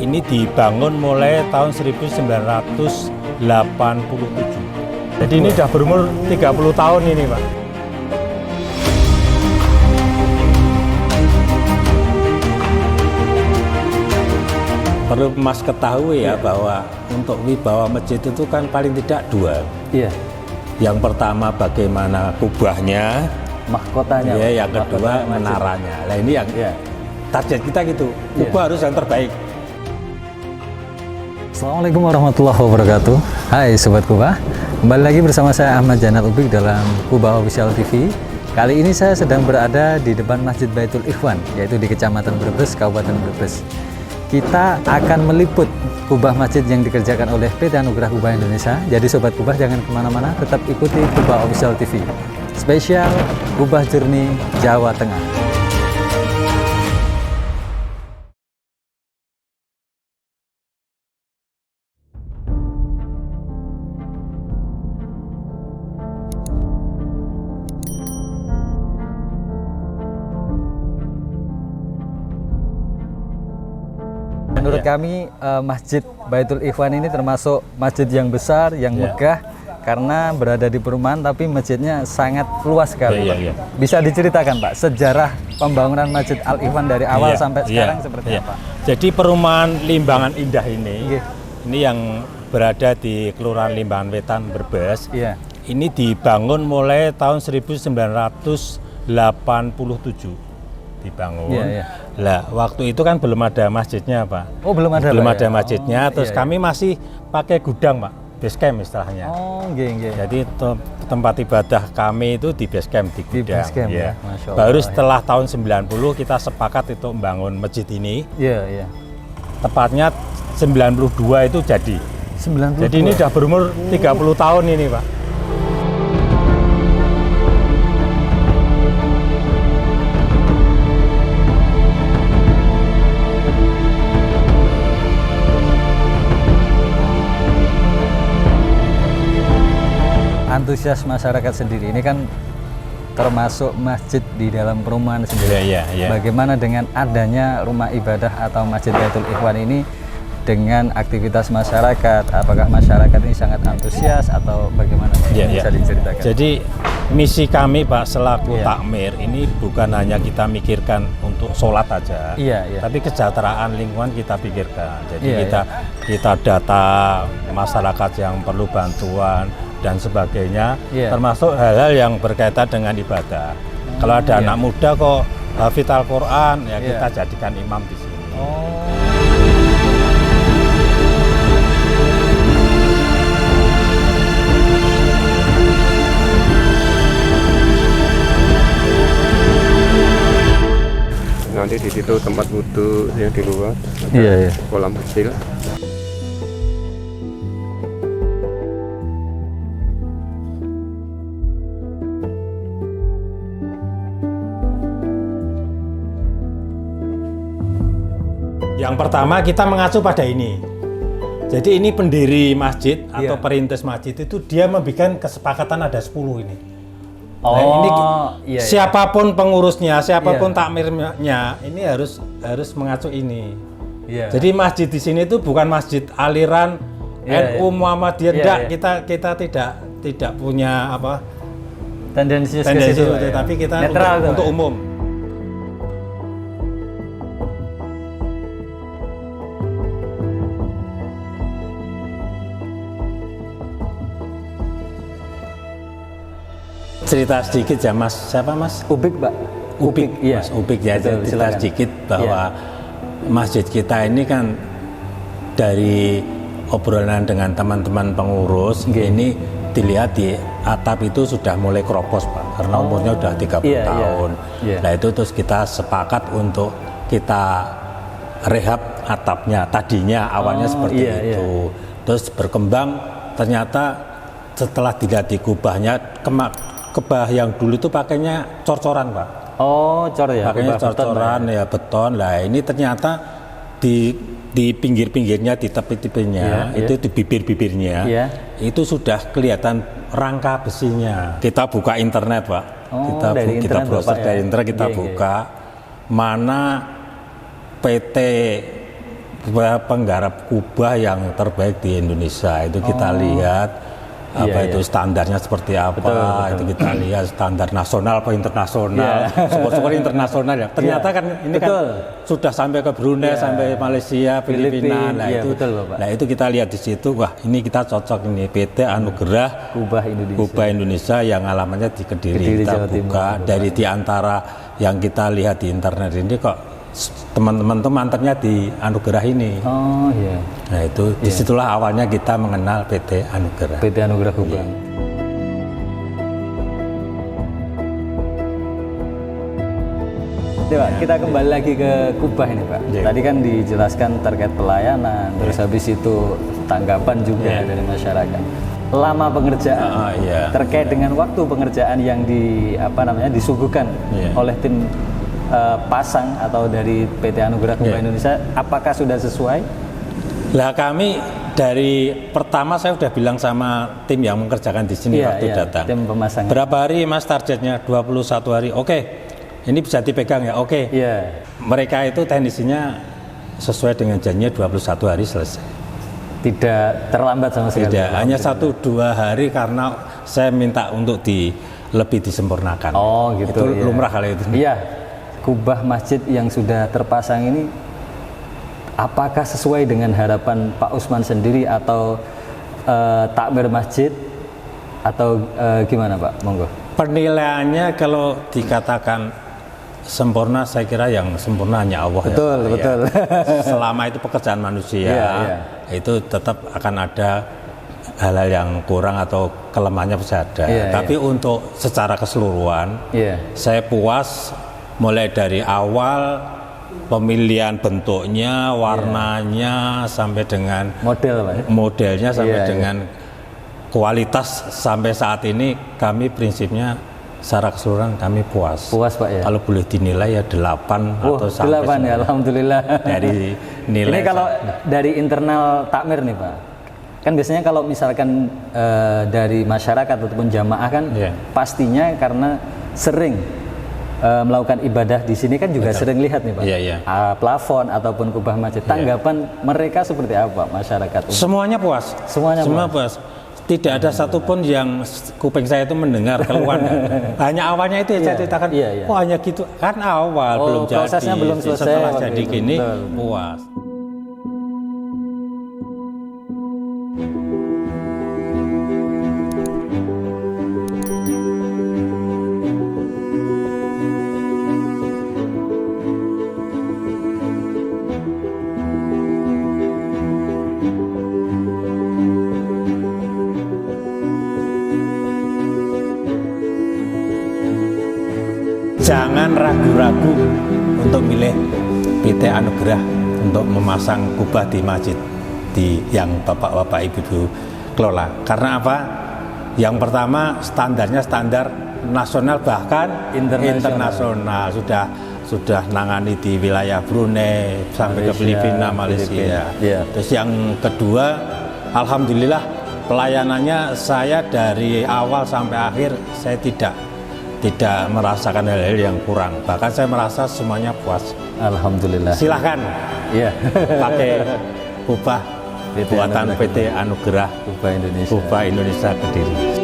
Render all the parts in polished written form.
Ini dibangun mulai tahun 1987. Jadi ini sudah berumur 30 tahun ini, Pak. Perlu Mas ketahui ya bahwa untuk wibawa masjid itu kan paling tidak dua. Iya. Yang pertama bagaimana kubahnya, Mahkotanya. ya, yang kedua menaranya. Nah ini yang target kita gitu. Kubah harus yang terbaik. Assalamualaikum warahmatullahi wabarakatuh. Hai Sobat Kubah, kembali lagi bersama saya Ahmad Janat Ubik dalam Kubah Official TV. Kali ini saya sedang berada di depan Masjid Baitul Ikhwan, yaitu di Kecamatan Brebes, Kabupaten Brebes. Kita akan meliput kubah masjid yang dikerjakan oleh PT Anugerah Kubah Indonesia. Jadi Sobat Kubah jangan kemana-mana, tetap ikuti Kubah Official TV. Spesial Kubah Journey Jawa Tengah. Menurut kami Masjid Baitul Ikhwan ini termasuk masjid yang besar, yang megah karena berada di perumahan, tapi masjidnya sangat luas sekali. Bisa diceritakan Pak sejarah pembangunan Masjid Al Ikhwan dari awal sampai sekarang seperti apa? Jadi perumahan Limbangan Indah ini yang berada di Kelurahan Limbangan Wetan Brebes, ini dibangun mulai tahun 1987. Dibangun. Lah, waktu itu kan belum ada masjidnya, Pak. Oh, belum ada. Belum ada masjidnya, terus kami masih pakai gudang, Pak. Base camp istilahnya. Oh, nggih. Jadi tempat ibadah kami itu di base camp, di gudang. Di base camp, ya. Masya Allah, baru setelah tahun 90 kita sepakat itu membangun masjid ini. Iya. Tepatnya 92 itu jadi. 92. Jadi ini sudah berumur 30 tahun ini, Pak. Antusias masyarakat sendiri ini kan termasuk masjid di dalam perumahan sendiri. Bagaimana dengan adanya rumah ibadah atau Masjid Baitul Ikhwan ini dengan aktivitas masyarakat? Apakah masyarakat ini sangat antusias atau bagaimana? Bisa diceritakan. Jadi misi kami, Pak, selaku takmir ini bukan hanya kita mikirkan untuk sholat aja, tapi kesejahteraan lingkungan kita pikirkan. Jadi kita data masyarakat yang perlu bantuan dan sebagainya, termasuk hal-hal yang berkaitan dengan ibadah. Kalau ada anak muda kok hafid Al-Quran, kita jadikan imam di sini. Nanti di situ tempat wudhu yang di luar, kolam kecil. Yang pertama kita mengacu pada ini. Jadi ini pendiri masjid atau perintis masjid itu dia membuat kesepakatan ada 10 ini. Nah, ini siapapun pengurusnya, siapapun takmirnya, ini harus mengacu ini. Jadi masjid di sini itu bukan masjid aliran NU Muhammadiyah, kita tidak punya tendensi ke situ, tapi kita netral untuk umum. Cerita sedikit ya Mas, siapa Mas? Ubik, Pak. Ubik, Mas Ubik ya. Cerita sedikit bahwa masjid kita ini kan dari obrolan dengan teman-teman pengurus, ini dilihat di atap itu sudah mulai keropos, Pak, karena umurnya sudah 30 tahun. Nah itu terus kita sepakat untuk kita rehab atapnya. Tadinya awalnya seperti itu, terus berkembang ternyata setelah dilihat di kubahnya, kebah yang dulu itu pakainya cor-coran, Pak. Pakainya cor-coran beton. Lah ini ternyata di pinggir-pinggirnya, di tepi-tepinya, itu di bibir-bibirnya, itu sudah kelihatan rangka besinya. Kita buka internet, Pak. Kita browser dari internet, kita buka mana PT penggarap kubah yang terbaik di Indonesia. Itu kita lihat itu standarnya seperti apa. Betul. Itu kita lihat standar nasional apa internasional. Syukur-syukur internasional ya. Ternyata kan ini kan sudah sampai ke Brunei, sampai Malaysia, Filipina. Nah itu Nah itu kita lihat di situ, wah ini kita cocok ini PT Anugerah Kubah Indonesia yang alamatnya di Kediri. Kita buka dari di antara yang kita lihat di internet ini kok teman-teman tuh mantapnya di Anugerah ini. Oh iya. Nah itu disitulah awalnya kita mengenal PT Anugerah. PT Anugerah Kubah. Pak, kita kembali lagi ke Kubah ini Pak. Tadi kan dijelaskan terkait pelayanan, terus habis itu tanggapan juga dari masyarakat. Lama pengerjaan, terkait dengan waktu pengerjaan yang disuguhkan oleh tim pasang atau dari PT Anugerah Kubah Indonesia, apakah sudah sesuai? Lah kami dari pertama saya sudah bilang sama tim yang mengerjakan di sini waktu datang. Tim pemasangan. Berapa hari Mas targetnya? 21 hari. Oke. Ini bisa dipegang ya? Oke. Mereka itu teknisinya sesuai dengan janjinya 21 hari selesai. Tidak terlambat sama sekali. Tidak, hanya 1-2 hari karena saya minta untuk lebih disempurnakan. Oh gitu. Itu lumrah kali itu. Iya. Kubah masjid yang sudah terpasang ini apakah sesuai dengan harapan Pak Usman sendiri atau takmir masjid atau gimana Pak? Monggo. Penilaiannya kalau dikatakan sempurna, saya kira yang sempurna hanya Allah. Betul. Selama itu pekerjaan manusia, itu tetap akan ada hal-hal yang kurang atau kelemahannya bisa ada. Tapi untuk secara keseluruhan, saya puas. Mulai dari awal pemilihan bentuknya, warnanya, sampai dengan modelnya, sampai dengan kualitas sampai saat ini kami prinsipnya secara keseluruhan kami puas. Puas Pak ya. Kalau boleh dinilai ya 8 atau sampai 8 ya, alhamdulillah. Dari nilai. Ini kalau dari internal takmir nih Pak. Kan biasanya kalau misalkan dari masyarakat ataupun jamaah kan pastinya karena sering melakukan ibadah di sini kan juga sering lihat nih Pak, plafon ataupun kubah masjid. Tanggapan mereka seperti apa masyarakat? Semuanya puas. Semua puas. Tidak ada satupun yang kuping saya itu mendengar keluhan. Hanya awalnya itu saya ceritakan. Hanya gitu kan awal belum jadi. Prosesnya belum selesai. Setelah jadi gini puas. Jangan ragu-ragu untuk milih PT Anugerah untuk memasang kubah di masjid yang bapak-bapak ibu-ibu kelola. Karena apa? Yang pertama standarnya standar nasional bahkan internasional. Sudah nangani di wilayah Brunei sampai ke Filipina, Malaysia. Terus yang kedua, alhamdulillah pelayanannya saya dari awal sampai akhir saya tidak merasakan hal-hal yang kurang, bahkan saya merasa semuanya puas. Alhamdulillah. Silahkan pakai kubah buatan PT Anugerah Kubah Indonesia Kediri.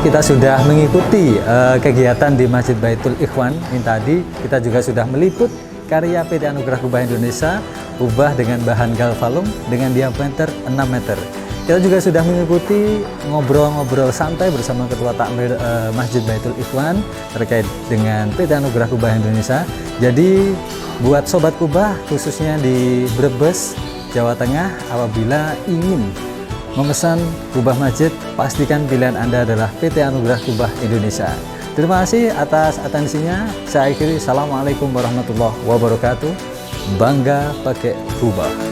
Kita sudah mengikuti kegiatan di Masjid Baitul Ikhwan. Ini tadi kita juga sudah meliput karya PT Anugerah Kubah Indonesia, kubah dengan bahan galvalum dengan diameter 6 meter. Kita juga sudah mengikuti ngobrol-ngobrol santai bersama Ketua Takmir Masjid Baitul Ikhwan terkait dengan PT Anugerah Kubah Indonesia. Jadi buat Sobat Kubah khususnya di Brebes, Jawa Tengah, apabila ingin memesan kubah masjid, pastikan pilihan Anda adalah PT Anugerah Kubah Indonesia. Terima kasih atas atensinya. Saya akhiri. Assalamualaikum warahmatullahi wabarakatuh. Bangga pakai kubah.